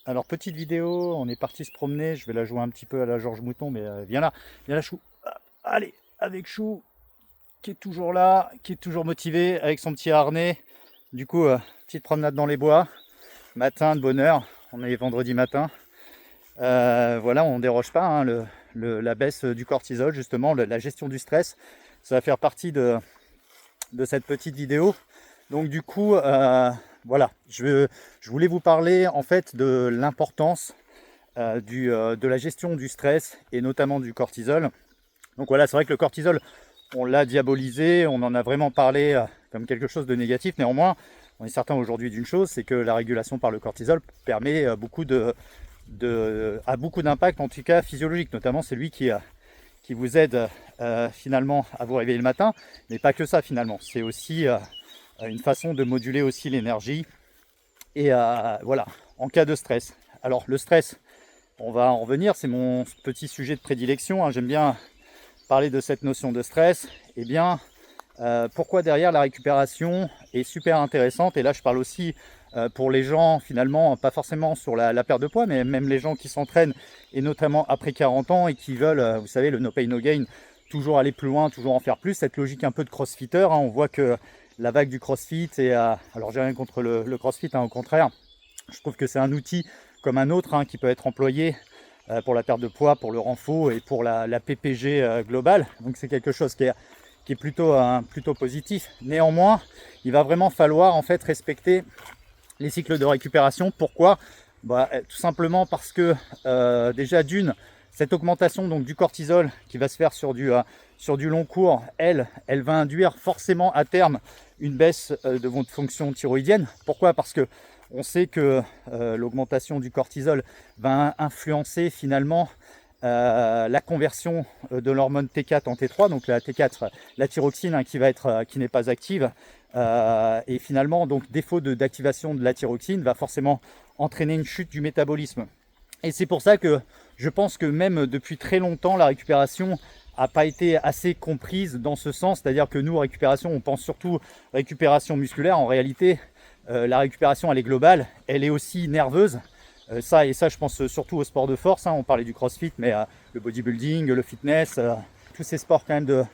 Alors, petite vidéo, on est parti se promener. Je vais la jouer un petit peu à la Georges Mouton, mais viens là, Chou. Ah, allez, avec Chou, qui est toujours là, qui est toujours motivé, avec son petit harnais. Du coup, petite promenade dans les bois, matin de bonne heure. On est vendredi matin. Voilà, on ne déroge pas, hein, la baisse du cortisol, justement, la gestion du stress. Ça va faire partie de cette petite vidéo. Donc du coup, voilà, je voulais vous parler en fait de l'importance de la gestion du stress et notamment du cortisol. Donc voilà, c'est vrai que le cortisol, on l'a diabolisé, on en a vraiment parlé comme quelque chose de négatif. Néanmoins, on est certain aujourd'hui d'une chose, c'est que la régulation par le cortisol permet a beaucoup d'impact, en tout cas physiologique. Notamment, c'est lui qui vous aide finalement à vous réveiller le matin, mais pas que ça finalement. C'est aussi une façon de moduler aussi l'énergie et voilà, en cas de stress. Alors le stress, on va en revenir, c'est mon petit sujet de prédilection, hein. J'aime bien parler de cette notion de stress. Eh bien, pourquoi derrière la récupération est super intéressante, et là je parle aussi pour les gens finalement, pas forcément sur la perte de poids, mais même les gens qui s'entraînent, et notamment après 40 ans, et qui veulent, vous savez, le no pain no gain, toujours aller plus loin, toujours en faire plus, cette logique un peu de crossfitter, hein. On voit que la vague du crossfit, alors j'ai rien contre le crossfit, hein, au contraire, je trouve que c'est un outil comme un autre, hein, qui peut être employé pour la perte de poids, pour le renfort et pour la PPG globale. Donc c'est quelque chose qui est plutôt positif. Néanmoins, il va vraiment falloir en fait respecter les cycles de récupération. Pourquoi? Tout simplement parce que déjà d'une, cette augmentation donc du cortisol qui va se faire sur du long cours, elle va induire forcément à terme une baisse de votre fonction thyroïdienne. Pourquoi? Parce que on sait que l'augmentation du cortisol va influencer finalement la conversion de l'hormone T4 en T3, donc la T4, la thyroxine, hein, qui n'est pas active. Et finalement, donc défaut d'activation de la thyroxine va forcément entraîner une chute du métabolisme. Et c'est pour ça que je pense que même depuis très longtemps, la récupération n'a pas été assez comprise dans ce sens. C'est-à-dire que nous, récupération, on pense surtout récupération musculaire. En réalité, la récupération, elle est globale, elle est aussi nerveuse. Ça, je pense surtout au sport de force, hein. On parlait du crossfit, mais le bodybuilding, le fitness, tous ces sports quand même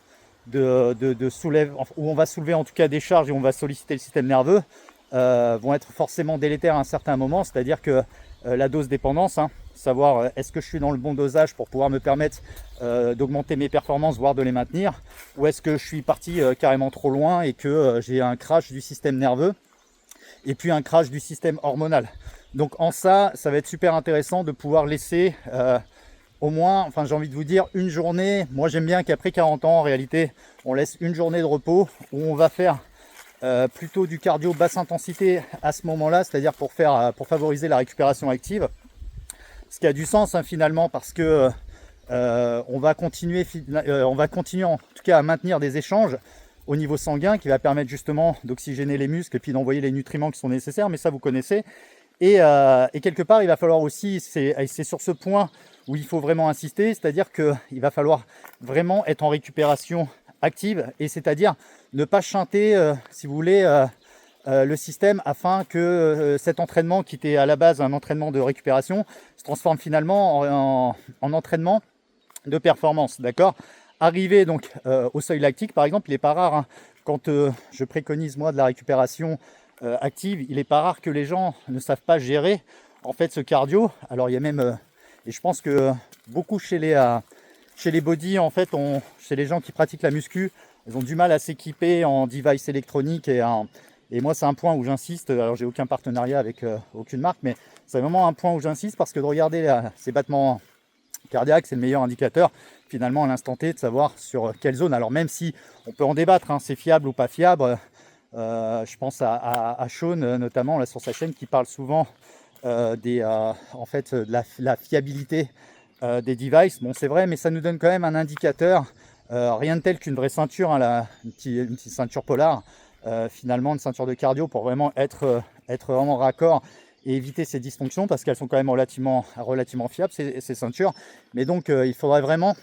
de soulève, où on va soulever en tout cas des charges et on va solliciter le système nerveux, vont être forcément délétères à un certain moment. C'est-à-dire que la dose dépendance, hein, savoir est-ce que je suis dans le bon dosage pour pouvoir me permettre d'augmenter mes performances, voire de les maintenir, ou est-ce que je suis parti carrément trop loin et que j'ai un crash du système nerveux et puis un crash du système hormonal. Donc en ça va être super intéressant de pouvoir laisser au moins, enfin j'ai envie de vous dire, une journée. Moi j'aime bien qu'après 40 ans, en réalité, on laisse une journée de repos où on va faire plutôt du cardio basse intensité à ce moment-là, c'est-à-dire pour favoriser la récupération active. Ce qui a du sens, hein, finalement, parce que on va continuer en tout cas à maintenir des échanges au niveau sanguin qui va permettre justement d'oxygéner les muscles et puis d'envoyer les nutriments qui sont nécessaires, mais ça vous connaissez. Et quelque part, il va falloir aussi, c'est sur ce point où il faut vraiment insister, c'est-à-dire qu'il va falloir vraiment être en récupération active, et c'est-à-dire ne pas chanter, si vous voulez, le système, afin que cet entraînement qui était à la base un entraînement de récupération se transforme finalement en entraînement de performance, d'accord? Arrivé donc au seuil lactique, par exemple, il n'est pas rare, hein, quand je préconise moi de la récupération active, il n'est pas rare que les gens ne savent pas gérer en fait ce cardio. Alors il y a même, et je pense que beaucoup chez les body, en fait, chez les gens qui pratiquent la muscu, ils ont du mal à s'équiper en device électronique, et moi c'est un point où j'insiste. Alors j'ai aucun partenariat avec aucune marque, mais c'est vraiment un point où j'insiste, parce que de regarder ces battements cardiaque, c'est le meilleur indicateur finalement à l'instant T de savoir sur quelle zone. Alors même si on peut en débattre, hein, c'est fiable ou pas fiable, je pense à Sean notamment là, sur sa chaîne, qui parle souvent en fait, de la fiabilité des devices. Bon, c'est vrai, mais ça nous donne quand même un indicateur, rien de tel qu'une vraie ceinture, hein, une petite ceinture polar, finalement une ceinture de cardio, pour vraiment être vraiment raccord et éviter ces dysfonctions, parce qu'elles sont quand même relativement fiables, ces ceintures. Mais donc il faudrait vraiment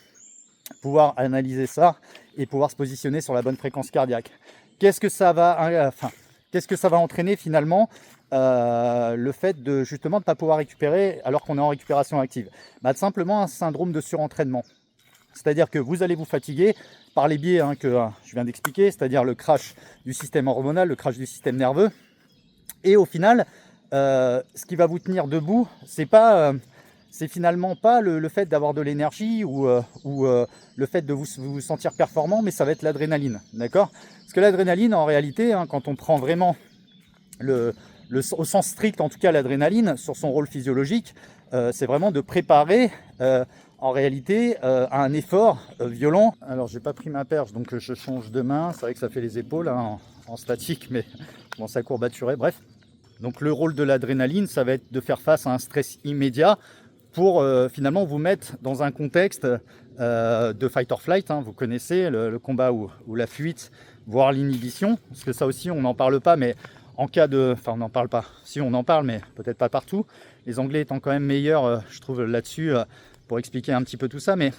pouvoir analyser ça et pouvoir se positionner sur la bonne fréquence cardiaque. Qu'est-ce que ça va entraîner finalement? le fait de justement de ne pas pouvoir récupérer alors qu'on est en récupération active? Simplement un syndrome de surentraînement. C'est-à-dire que vous allez vous fatiguer par les biais que je viens d'expliquer, c'est-à-dire le crash du système hormonal, le crash du système nerveux. Et au final, ce qui va vous tenir debout, c'est finalement pas le fait d'avoir de l'énergie ou le fait de vous sentir performant, mais ça va être l'adrénaline, d'accord? Parce que l'adrénaline, en réalité, quand on prend vraiment au sens strict, en tout cas l'adrénaline, sur son rôle physiologique, c'est vraiment de préparer en réalité à un effort violent. Alors j'ai pas pris ma perche, donc je change de main. C'est vrai que ça fait les épaules en statique, mais bon, ça courbaturé, bref. Donc le rôle de l'adrénaline, ça va être de faire face à un stress immédiat pour finalement vous mettre dans un contexte de fight or flight. Vous connaissez le combat ou la fuite, voire l'inhibition. Parce que ça aussi, on n'en parle pas, mais en cas de... Enfin, on n'en parle pas. Si, on en parle, mais peut-être pas partout. Les Anglais étant quand même meilleurs, je trouve, là-dessus, pour expliquer un petit peu tout ça. Mais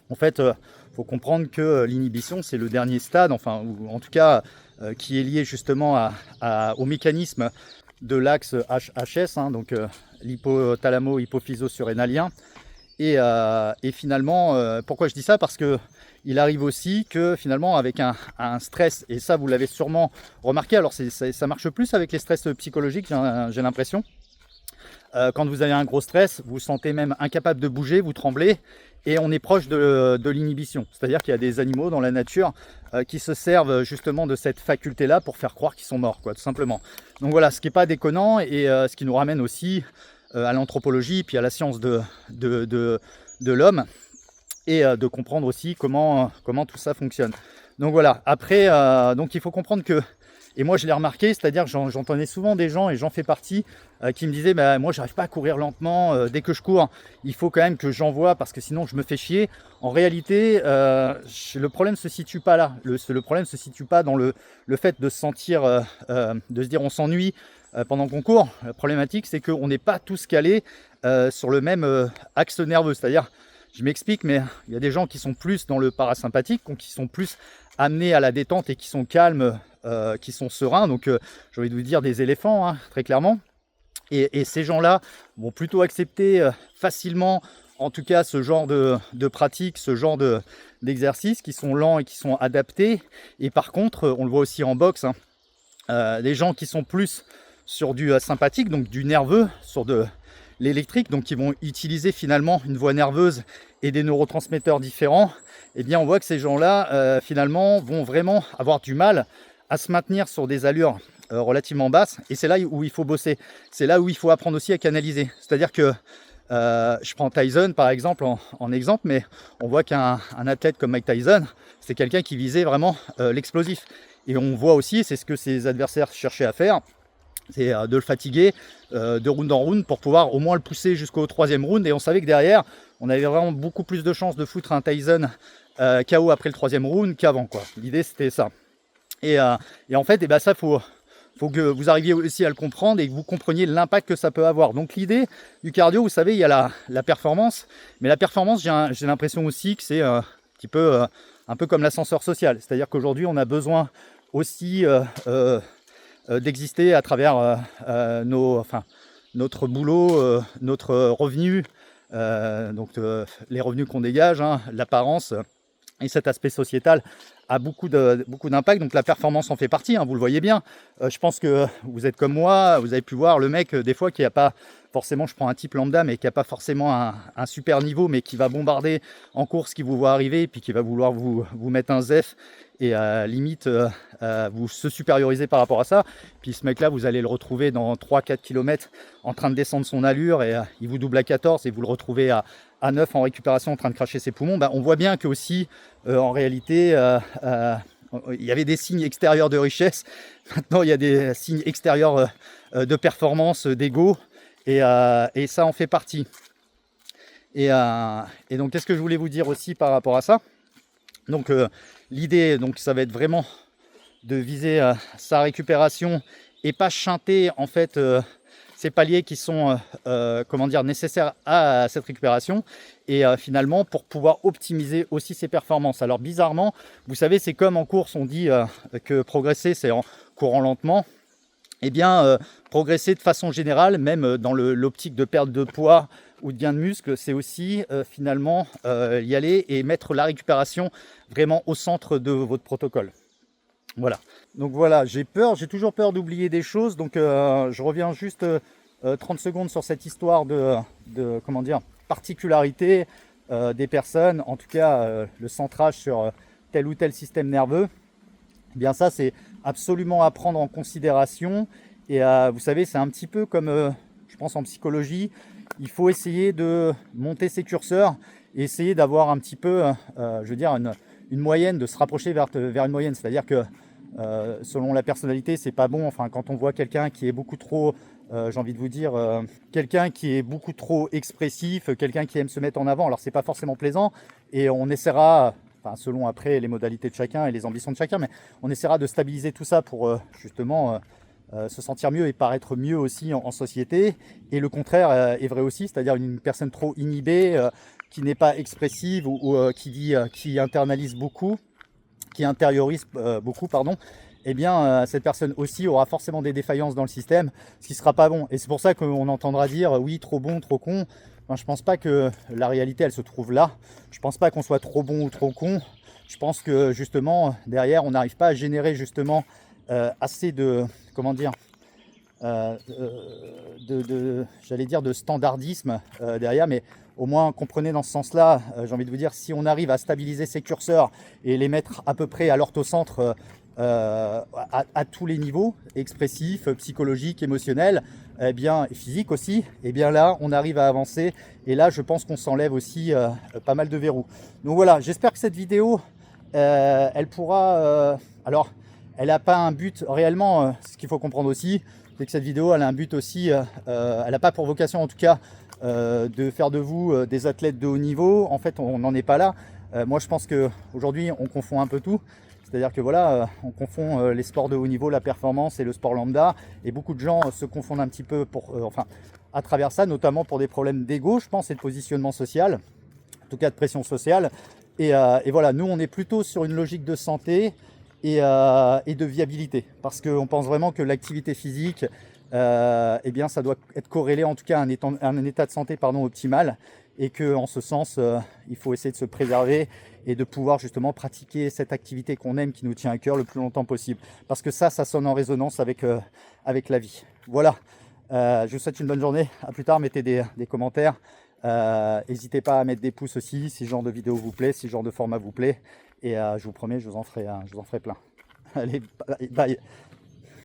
en fait, faut comprendre que l'inhibition, c'est le dernier stade, enfin, ou en tout cas, qui est lié justement au mécanisme de l'axe HS, donc l'hypothalamo-hypophyso-surrénalien. Et finalement, pourquoi je dis ça? Parce que il arrive aussi que finalement avec un stress, et ça vous l'avez sûrement remarqué, alors ça marche plus avec les stress psychologiques, j'ai l'impression. Quand vous avez un gros stress, vous vous sentez même incapable de bouger, vous tremblez, et on est proche de l'inhibition. C'est-à-dire qu'il y a des animaux dans la nature qui se servent justement de cette faculté-là pour faire croire qu'ils sont morts, tout simplement. Donc voilà, ce qui n'est pas déconnant, et ce qui nous ramène aussi à l'anthropologie, puis à la science de l'homme, et de comprendre aussi comment tout ça fonctionne. Donc voilà, après, donc il faut comprendre que, et moi je l'ai remarqué, c'est-à-dire que j'entendais souvent des gens, et j'en fais partie, qui me disaient moi j'arrive pas à courir lentement, dès que je cours il faut quand même que j'envoie parce que sinon je me fais chier. En réalité, le problème se situe pas là, le problème se situe pas dans le fait de se sentir, de se dire on s'ennuie pendant qu'on court. La problématique c'est qu'on n'est pas tous calés sur le même axe nerveux, c'est-à-dire, je m'explique, mais il y a des gens qui sont plus dans le parasympathique, qui sont plus amenés à la détente et qui sont calmes, qui sont sereins, donc j'ai envie de vous dire des éléphants, très clairement. Et ces gens-là vont plutôt accepter facilement, en tout cas, ce genre de pratique, ce genre d'exercices qui sont lents et qui sont adaptés. Et par contre, on le voit aussi en boxe, des gens qui sont plus sur du sympathique, donc du nerveux, sur de l'électrique, donc qui vont utiliser finalement une voie nerveuse et des neurotransmetteurs différents. Eh bien, on voit que ces gens-là, finalement, vont vraiment avoir du mal à se maintenir sur des allures relativement basses, et c'est là où il faut bosser, c'est là où il faut apprendre aussi à canaliser. C'est-à-dire que je prends Tyson par exemple en exemple, mais on voit qu'un athlète comme Mike Tyson, c'est quelqu'un qui visait vraiment l'explosif, et on voit aussi, c'est ce que ses adversaires cherchaient à faire, c'est de le fatiguer de round en round pour pouvoir au moins le pousser jusqu'au 3e round, et on savait que derrière on avait vraiment beaucoup plus de chances de foutre un Tyson KO après le 3e round qu'avant, l'idée c'était ça. Et en fait, ça faut que vous arriviez aussi à le comprendre et que vous compreniez l'impact que ça peut avoir. Donc l'idée du cardio, vous savez, il y a la performance, mais la performance, j'ai l'impression aussi que c'est un peu comme l'ascenseur social. C'est-à-dire qu'aujourd'hui, on a besoin aussi d'exister à travers notre boulot, notre revenu, donc les revenus qu'on dégage, l'apparence et cet aspect sociétal a beaucoup d'impact, donc la performance en fait partie, vous le voyez bien. Je pense que vous êtes comme moi, vous avez pu voir le mec des fois qui n'a pas forcément, je prends un type lambda, mais qui n'a pas forcément un super niveau, mais qui va bombarder en course, qui vous voit arriver, puis qui va vouloir vous mettre un zef, et limite vous se supérioriser par rapport à ça. Puis ce mec-là, vous allez le retrouver dans 3-4 km en train de descendre son allure, et il vous double à 14, et vous le retrouvez à 9 en récupération en train de cracher ses poumons. On voit bien que aussi en réalité il y avait des signes extérieurs de richesse, maintenant il y a des signes extérieurs de performance, d'ego, et ça en fait partie. Et donc qu'est-ce que je voulais vous dire aussi par rapport à ça? Donc l'idée, donc ça va être vraiment de viser sa récupération et pas chanter en fait ces paliers qui sont nécessaires à cette récupération, et finalement pour pouvoir optimiser aussi ses performances. Alors bizarrement, vous savez, c'est comme en course, on dit que progresser c'est en courant lentement, eh bien, progresser de façon générale, même dans l'optique de perte de poids ou de gain de muscle, c'est aussi finalement y aller et mettre la récupération vraiment au centre de votre protocole. Voilà. Donc voilà, j'ai toujours peur d'oublier des choses, donc je reviens juste 30 secondes sur cette histoire de comment dire, particularité des personnes, en tout cas le centrage sur tel ou tel système nerveux. Eh bien ça, c'est absolument à prendre en considération. Et vous savez, c'est un petit peu comme, je pense en psychologie, il faut essayer de monter ses curseurs et essayer d'avoir un petit peu, je veux dire, une moyenne, de se rapprocher vers une moyenne. C'est-à-dire que selon la personnalité, c'est pas bon. Enfin, quand on voit quelqu'un qui est beaucoup trop, j'ai envie de vous dire, quelqu'un qui est beaucoup trop expressif, quelqu'un qui aime se mettre en avant, alors c'est pas forcément plaisant, et on essaiera, enfin, selon après les modalités de chacun et les ambitions de chacun, mais on essaiera de stabiliser tout ça pour justement se sentir mieux et paraître mieux aussi en société. Et le contraire est vrai aussi, c'est-à-dire une personne trop inhibée, qui n'est pas expressive ou qui internalise beaucoup, qui intériorise beaucoup, pardon, eh bien cette personne aussi aura forcément des défaillances dans le système, ce qui ne sera pas bon. Et c'est pour ça qu'on entendra dire oui, trop bon, trop con. Enfin, je ne pense pas que la réalité, elle se trouve là. Je ne pense pas qu'on soit trop bon ou trop con. Je pense que justement, derrière, on n'arrive pas à générer assez de, comment dire, j'allais dire de standardisme derrière, mais au moins comprenez dans ce sens-là, j'ai envie de vous dire, si on arrive à stabiliser ces curseurs et les mettre à peu près à l'orthocentre à tous les niveaux, expressifs, psychologiques, émotionnels, eh bien, et physiques aussi, eh bien là, on arrive à avancer. Et là, je pense qu'on s'enlève aussi pas mal de verrous. Donc voilà, j'espère que cette vidéo, elle pourra... alors, elle n'a pas un but réellement, ce qu'il faut comprendre aussi, c'est que cette vidéo, elle a un but aussi, elle n'a pas pour vocation en tout cas de faire de vous des athlètes de haut niveau. En fait, on n'en est pas là. Moi, je pense qu'aujourd'hui, on confond un peu tout. C'est-à-dire que voilà, on confond les sports de haut niveau, la performance et le sport lambda. Et beaucoup de gens se confondent un petit peu à travers ça, notamment pour des problèmes d'ego, je pense, et de positionnement social, en tout cas de pression sociale. Et voilà, nous, on est plutôt sur une logique de santé et de viabilité. Parce qu'on pense vraiment que l'activité physique, eh bien, ça doit être corrélé en tout cas à un état de santé optimal. Et qu'en ce sens, il faut essayer de se préserver et de pouvoir justement pratiquer cette activité qu'on aime, qui nous tient à cœur le plus longtemps possible. Parce que ça sonne en résonance avec la vie. Voilà, je vous souhaite une bonne journée. À plus tard, mettez des commentaires. N'hésitez pas à mettre des pouces aussi si ce genre de vidéo vous plaît, si ce genre de format vous plaît. Et je vous promets, je vous en ferai plein. Allez, bye.